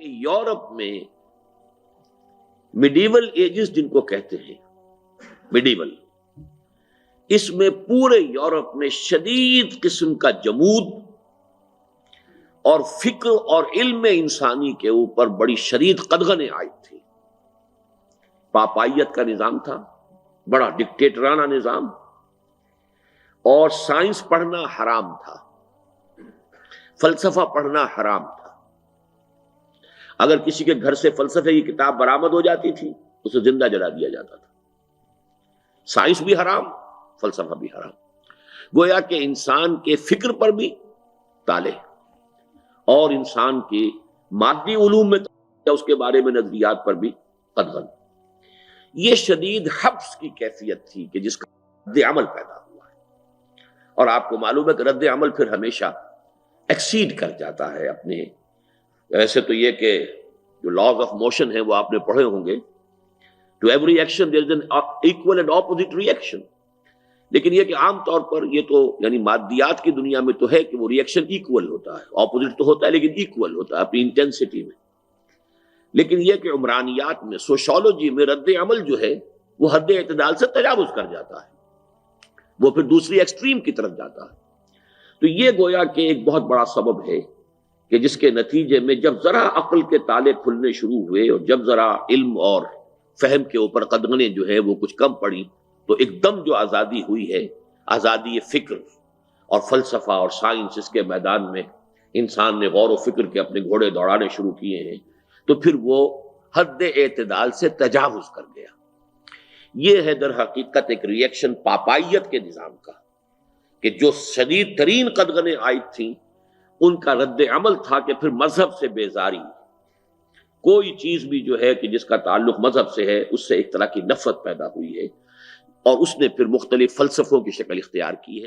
کہ یورپ میں medieval edges جن کو کہتے ہیں میڈیول، اس میں پورے یورپ میں شدید قسم کا جمود اور فکر اور علم انسانی کے اوپر بڑی شدید قدغنیں آئی تھی۔ پاپائیت کا نظام تھا، بڑا ڈکٹیٹرانہ نظام، اور سائنس پڑھنا حرام تھا، فلسفہ پڑھنا حرام تھا۔ اگر کسی کے گھر سے فلسفے کی کتاب برآمد ہو جاتی تھی اسے زندہ جلا دیا جاتا تھا۔ سائنس بھی حرام، فلسفہ بھی حرام، گویا کہ انسان کے فکر پر بھی تالے اور انسان کے مادی علوم میں اس کے بارے میں نظریات پر بھی قدغن۔ یہ شدید حبس کی کیفیت تھی کہ جس کا رد عمل پیدا ہوا ہے، اور آپ کو معلوم ہے کہ رد عمل پھر ہمیشہ ایکسیڈ کر جاتا ہے اپنے۔ ایسے تو یہ کہ جو لاز آف موشن ہیں وہ آپ نے پڑھے ہوں گے، to every action there is an equal and opposite reaction, لیکن یہ کہ عام طور پر یہ تو یعنی مادیات کی دنیا میں تو ہے کہ وہ ری ایکشن ایکول ہوتا ہے، اپوزٹ تو ہوتا ہے لیکن ایکول ہوتا ہے اپنی انٹینسٹی میں۔ لیکن یہ کہ عمرانیات میں، سوشالوجی میں رد عمل جو ہے وہ حد اعتدال سے تجاوز کر جاتا ہے، وہ پھر دوسری ایکسٹریم کی طرف جاتا ہے۔ تو یہ گویا کہ ایک بہت بڑا سبب ہے کہ جس کے نتیجے میں جب ذرا عقل کے تالے کھلنے شروع ہوئے اور جب ذرا علم اور فہم کے اوپر قدغنیں جو ہے وہ کچھ کم پڑی، تو ایک دم جو آزادی ہوئی ہے، آزادی فکر اور فلسفہ اور سائنس، اس کے میدان میں انسان نے غور و فکر کے اپنے گھوڑے دوڑانے شروع کیے ہیں، تو پھر وہ حد اعتدال سے تجاوز کر گیا۔ یہ ہے در حقیقت ایک ری ایکشن پاپائیت کے نظام کا، کہ جو شدید ترین قدغنیں عائد تھیں ان کا رد عمل تھا کہ پھر مذہب سے بیزاری، کوئی چیز بھی جو ہے کہ جس کا تعلق مذہب سے ہے اس سے ایک طرح کی نفرت پیدا ہوئی ہے، اور اس نے پھر مختلف فلسفوں کی شکل اختیار کی ہے۔